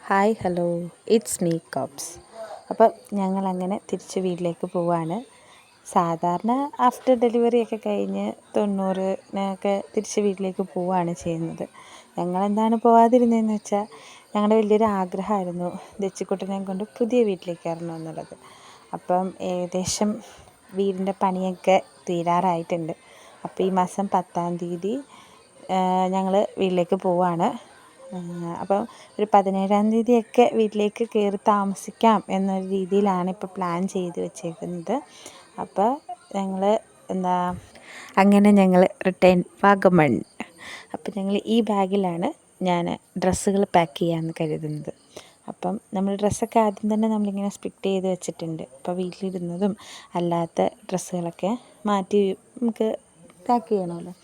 Hi hello it's me cups. അപ്പം ഞങ്ങളങ്ങനെ തിരിച്ച് വീട്ടിലേക്ക് പോവാണ്. സാധാരണ ആഫ്റ്റർ ഡെലിവറിയൊക്കെ കഴിഞ്ഞ് 90-നൊക്കെ തിരിച്ച് വീട്ടിലേക്ക് പോവുകയാണ് ചെയ്യുന്നത്. ഞങ്ങളെന്താണ് പോവാതിരുന്നതെന്ന് വെച്ചാൽ ഞങ്ങളുടെ വലിയൊരു ആഗ്രഹമായിരുന്നു ദച്ചിക്കുട്ടനെ കൊണ്ട് പുതിയ വീട്ടിലേക്ക് കയറണം എന്നുള്ളത്. അപ്പം ഏകദേശം വീടിൻ്റെ പണിയൊക്കെ തീരാറായിട്ടുണ്ട്. അപ്പോൾ ഈ മാസം 10-ാം തീയതി ഞങ്ങൾ വീട്ടിലേക്ക് പോവുകയാണ്. അപ്പം ഒരു 17-ാം തീയതിയൊക്കെ വീട്ടിലേക്ക് കയറി താമസിക്കാം എന്നൊരു രീതിയിലാണ് ഇപ്പോൾ പ്ലാൻ ചെയ്ത് വെച്ചേക്കുന്നത്. അപ്പോൾ ഞങ്ങൾ റിട്ടേൺ വാഗമൺ. അപ്പോൾ ഞങ്ങൾ ഈ ബാഗിലാണ് ഞാൻ ഡ്രസ്സുകൾ പാക്ക് ചെയ്യാമെന്ന് കരുതുന്നത്. അപ്പം നമ്മൾ ഡ്രസ്സൊക്കെ ആദ്യം തന്നെ നമ്മളിങ്ങനെ സ്പ്ലിറ്റ് ചെയ്ത് വെച്ചിട്ടുണ്ട്. അപ്പോൾ വീട്ടിലിരുന്നതും അല്ലാത്ത ഡ്രസ്സുകളൊക്കെ മാറ്റി നമുക്ക് പാക്ക് ചെയ്യണമല്ലോ.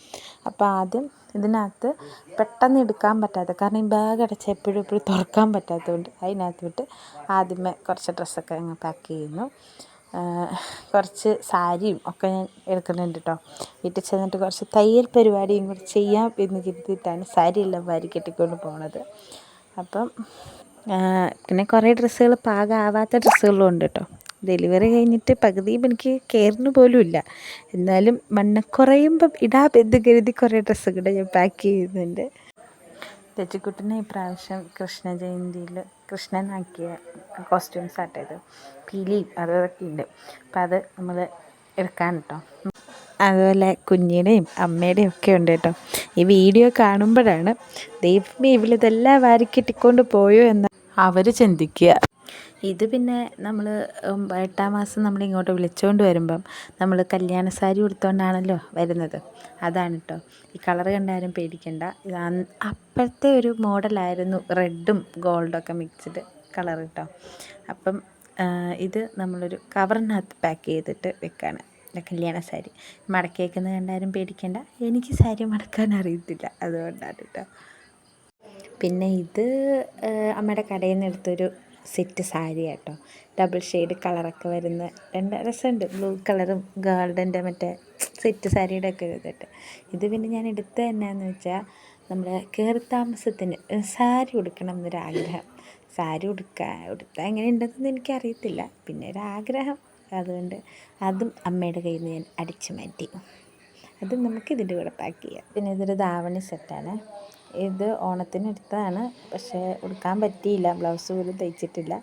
അപ്പോൾ ആദ്യം ഇതിനകത്ത് പെട്ടെന്ന് എടുക്കാൻ പറ്റാത്ത, കാരണം ഈ ബാഗ് അടച്ച് എപ്പോഴും തുറക്കാൻ പറ്റാത്തതുകൊണ്ട് അതിനകത്ത് വിട്ട് ആദ്യമേ കുറച്ച് ഡ്രസ്സൊക്കെ അങ്ങ് പാക്ക് ചെയ്യുന്നു. കുറച്ച് സാരിയും ഒക്കെ ഞാൻ എടുക്കുന്നുണ്ട് കേട്ടോ. വീട്ടിൽ ചെന്നിട്ട് കുറച്ച് തയ്യൽ പരിപാടിയും കൂടി ചെയ്യാം എന്ന് കരുതിയിട്ടാണ് സാരിയെല്ലാം വാരി കെട്ടിക്കൊണ്ട് പോണത്. അപ്പം പിന്നെ കുറേ ഡ്രസ്സുകൾ പാകമാവാത്ത ഡ്രസ്സുകളും ഉണ്ട് കേട്ടോ. ഡെലിവറി കഴിഞ്ഞിട്ട് പകുതിയും എനിക്ക് കയറുന്നു പോലും ഇല്ല. എന്നാലും വണ്ണം കുറയുമ്പം ഇടാമെന്ന് കരുതി കുറേ ഡ്രസ്സുകൾ ഞാൻ പാക്ക് ചെയ്യുന്നുണ്ട്. ദച്ചിക്കുട്ടനെ ഇപ്രാവശ്യം കൃഷ്ണ ജയന്തിയിൽ കൃഷ്ണനാക്കിയ കോസ്റ്റ്യൂംസ് ആട്ടത്, പീലിയും അതൊക്കെ ഉണ്ട്. അപ്പം അത് നമ്മൾ എടുക്കാൻ കേട്ടോ. അതുപോലെ കുഞ്ഞിയുടെയും അമ്മയുടെയും ഒക്കെ ഉണ്ട് കേട്ടോ. ഈ വീഡിയോ കാണുമ്പോഴാണ് ദൈവമേ ഇവളിതെല്ലാം വാരിക്കെട്ടിക്കൊണ്ട് പോയോ എന്ന് അവർ ചിന്തിക്കുക. ഇത് പിന്നെ നമ്മൾ 8-ാം മാസം നമ്മളിങ്ങോട്ട് വിളിച്ചുകൊണ്ട് വരുമ്പം നമ്മൾ കല്യാണ സാരി ഉടുത്തുകൊണ്ടാണല്ലോ വരുന്നത്. അതാണ് കേട്ടോ. ഈ കളറ് കണ്ടാലും പേടിക്കണ്ട. ഇത് അപ്പോഴത്തെ ഒരു മോഡലായിരുന്നു, റെഡും ഗോൾഡൊക്കെ മിക്സ്ഡ് കളർ കേട്ടോ. അപ്പം ഇത് നമ്മളൊരു കവറിനകത്ത് പാക്ക് ചെയ്തിട്ട് വെക്കാണ് കല്യാണ സാരി. മടക്കിയേക്കുന്നത് കണ്ടാലും പേടിക്കണ്ട, എനിക്ക് സാരി മടക്കാൻ അറിയത്തില്ല, അതുകൊണ്ടാണ് കേട്ടോ. പിന്നെ ഇത് അമ്മയുടെ കടയിൽ നിന്ന് എടുത്തൊരു സെറ്റ് സാരി കേട്ടോ. ഡബിൾ ഷെയ്ഡ് കളറൊക്കെ വരുന്ന രണ്ട് രസമുണ്ട്. ബ്ലൂ കളറും ഗോൾഡൻ്റെ മറ്റേ സെറ്റ് സാരിയുടെ ഒക്കെ ചെയ്തിട്ട്. ഇത് പിന്നെ ഞാൻ എടുത്തത് എന്നാന്ന് വെച്ചാൽ നമ്മുടെ കയറി താമസത്തിന് സാരി ഉടുക്കണം എന്നൊരാഗ്രഹം. സാരി ഉടുത്താൽ എങ്ങനെ ഉണ്ടെന്നൊന്നും എനിക്കറിയത്തില്ല, പിന്നെ ഒരാഗ്രഹം. അതുകൊണ്ട് അതും അമ്മയുടെ കയ്യിൽ നിന്ന് ഞാൻ അടിച്ചു മാറ്റി. അതും നമുക്ക് ഇതിൻ്റെ കൂടെ പാക്ക് ചെയ്യാം. പിന്നെ ഇതൊരു ധാവണി സെറ്റാണ്. ഇത് ഓണത്തിന് എടുത്തതാണ്, പക്ഷേ ഉടുക്കാൻ പറ്റിയില്ല, ബ്ലൗസ് പോലും തയ്ച്ചിട്ടില്ല.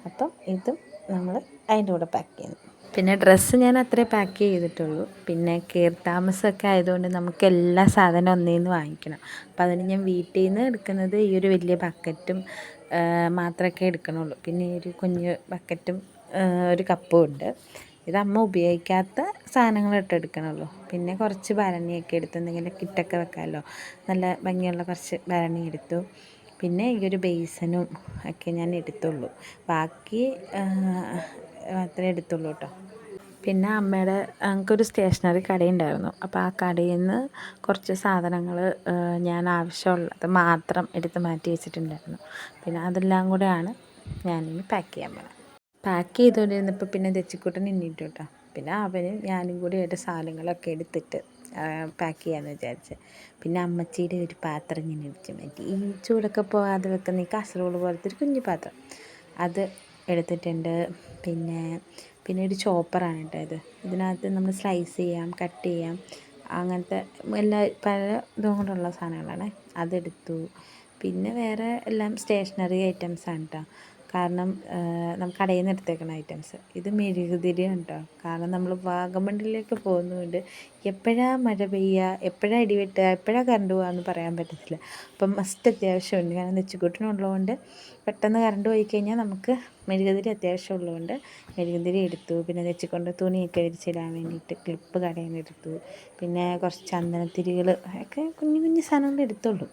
അപ്പം ഇതും നമ്മൾ അതിൻ്റെ കൂടെ പാക്ക് ചെയ്യുന്നു. പിന്നെ ഡ്രസ്സ് ഞാൻ അത്രേ പാക്ക് ചെയ്തിട്ടുള്ളൂ. പിന്നെ കയറി താമസമൊക്കെ ആയതുകൊണ്ട് നമുക്ക് എല്ലാ സാധനവും ഒന്നേന്ന് വാങ്ങിക്കണം. അപ്പം അതിന് ഞാൻ വീട്ടിൽ നിന്ന് എടുക്കുന്നത് ഈ ഒരു വലിയ ബക്കറ്റും മാത്രമേ എടുക്കണുള്ളൂ. പിന്നെ ഈ ഒരു കുഞ്ഞ് ബക്കറ്റും ഒരു കപ്പും ഉണ്ട്. ഇത് അമ്മ ഉപയോഗിക്കാത്ത സാധനങ്ങളിട്ട് എടുക്കണമല്ലോ. പിന്നെ കുറച്ച് ഭരണിയൊക്കെ എടുത്ത് എന്തെങ്കിലും കിറ്റൊക്കെ വെക്കാമല്ലോ, നല്ല ഭംഗിയുള്ള കുറച്ച് ഭരണി എടുത്തു. പിന്നെ ഈ ഒരു ബേസനും ഒക്കെ ഞാൻ എടുത്തുള്ളൂ. ബാക്കി അത്രേ എടുത്തുള്ളൂ കേട്ടോ. പിന്നെ ഞങ്ങൾക്കൊരു സ്റ്റേഷനറി കടയുണ്ടായിരുന്നു. അപ്പോൾ ആ കടയിൽ നിന്ന് കുറച്ച് സാധനങ്ങൾ ഞാൻ ആവശ്യമുള്ളത് മാത്രം എടുത്ത് മാറ്റി വെച്ചിട്ടുണ്ടായിരുന്നു. പിന്നെ അതെല്ലാം കൂടെയാണ് ഞാനിനി പാക്ക് ചെയ്യാൻ പോകുന്നത്. പാക്ക് ചെയ്തുകൊണ്ടിരുന്നപ്പോൾ പിന്നെ ദച്ചിക്കുട്ടൻ എണ്ണീറ്റു കേട്ടോ. പിന്നെ അവനും ഞാനും കൂടി ആയിട്ട് സാധനങ്ങളൊക്കെ എടുത്തിട്ട് പാക്ക് ചെയ്യാമെന്ന് വിചാരിച്ച്. പിന്നെ അമ്മച്ചിയുടെ ഒരു പാത്രം ഞാൻ ഇടിച്ച് മാറ്റി. ഈ ചൂടൊക്കെ പോകാതെ വെക്കുന്ന ഈ കാസറോള് പോലത്തെ ഒരു കുഞ്ഞു പാത്രം, അത് എടുത്തിട്ടുണ്ട്. പിന്നെ ഒരു ചോപ്പറാണ് കേട്ടോ ഇത്. ഇതിനകത്ത് നമ്മൾ സ്ലൈസ് ചെയ്യാം, കട്ട് ചെയ്യാം, അങ്ങനത്തെ പല ഇതും കൊണ്ടുള്ള സാധനങ്ങളാണ്. അതെടുത്തു. പിന്നെ വേറെ എല്ലാം സ്റ്റേഷനറി ഐറ്റംസാണ് കേട്ടോ. കാരണം നമുക്ക് കടയിൽ നിന്ന് എടുത്തേക്കുന്ന ഐറ്റംസ്. ഇത് മെഴുകുതിരിയാണ് കേട്ടോ. കാരണം നമ്മൾ വാഗമണ്ണിലേക്ക് പോകുന്നതുകൊണ്ട് എപ്പോഴാണ് മഴ പെയ്യുക, എപ്പോഴാണ് ഇടിവെട്ടുക, എപ്പോഴാണ് കറണ്ട് പോകുകയെന്ന് പറയാൻ പറ്റത്തില്ല. അപ്പം മസ്റ്റ് അത്യാവശ്യമുണ്ട്. കാരണം ദച്ചിക്കുട്ടനുള്ളതുകൊണ്ട് പെട്ടെന്ന് കറണ്ട് പോയി കഴിഞ്ഞാൽ നമുക്ക് മെഴുകുതിരി അത്യാവശ്യമുള്ളതുകൊണ്ട് മെഴുകുതിരി എടുത്തു. പിന്നെ ദച്ചിക്കൊണ്ട് തുണിയൊക്കെ വിരിച്ചിടാൻ വേണ്ടിയിട്ട് ക്ലിപ്പ് കടയിൽ നിന്ന് എടുത്തു. പിന്നെ കുറച്ച് ചന്ദനത്തിരികൾ ഒക്കെ കുഞ്ഞു കുഞ്ഞു സാധനങ്ങൾ എടുത്തുള്ളൂ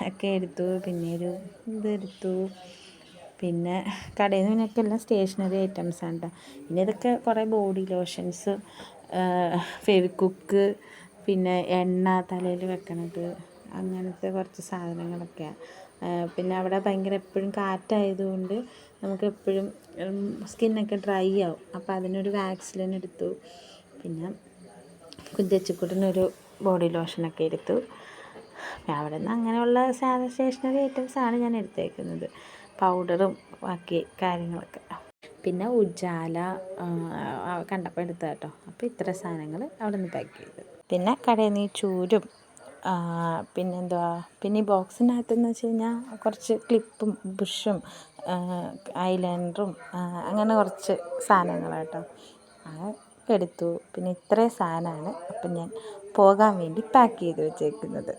ഒക്കെ എടുത്തു. പിന്നെ ഒരു ഇതെടുത്തു. പിന്നെ കടയിൽ നിന്ന് ഇതിനൊക്കെ എല്ലാം സ്റ്റേഷനറി ഐറ്റംസാണ് കേട്ടോ. പിന്നെ ഇതൊക്കെ കുറേ ബോഡി ലോഷൻസ്, ഫെവിക്വിക്ക്, പിന്നെ എണ്ണ തലയിൽ വെക്കണത്, അങ്ങനത്തെ കുറച്ച് സാധനങ്ങളൊക്കെയാണ്. പിന്നെ അവിടെ ഭയങ്കര എപ്പോഴും കാറ്റായതുകൊണ്ട് നമുക്ക് എപ്പോഴും സ്കിന്നൊക്കെ ഡ്രൈ ആവും. അപ്പോൾ അതിനൊരു വാക്സിലിൻ എടുത്തു. പിന്നെ ദച്ചിക്കുട്ടനൊരു ബോഡി ലോഷനൊക്കെ എടുത്തു. അവിടെ നിന്ന് അങ്ങനെയുള്ള സ്റ്റേഷനറി ഐറ്റംസാണ് ഞാൻ എടുത്തേക്കുന്നത്, പൗഡറും ബാക്കി കാര്യങ്ങളൊക്കെ. പിന്നെ ഉജാല കണ്ടപ്പോൾ എടുത്ത കേട്ടോ. അപ്പോൾ ഇത്ര സാധനങ്ങൾ അവിടെ നിന്ന് പാക്ക് ചെയ്തു. പിന്നെ കടയിൽ നിന്ന് ഈ ചൂരും പിന്നെന്തുവാ, പിന്നെ ഈ ബോക്സിനകത്തെന്ന് വെച്ച് കഴിഞ്ഞാൽ കുറച്ച് ക്ലിപ്പും ബുഷും ഐലൈനറും അങ്ങനെ കുറച്ച് സാധനങ്ങൾ കേട്ടോ എടുത്തു. പിന്നെ ഇത്രയും സാധനമാണ് അപ്പം ഞാൻ പോകാൻ വേണ്ടി പാക്ക് ചെയ്ത് വെച്ചേക്കുന്നത്.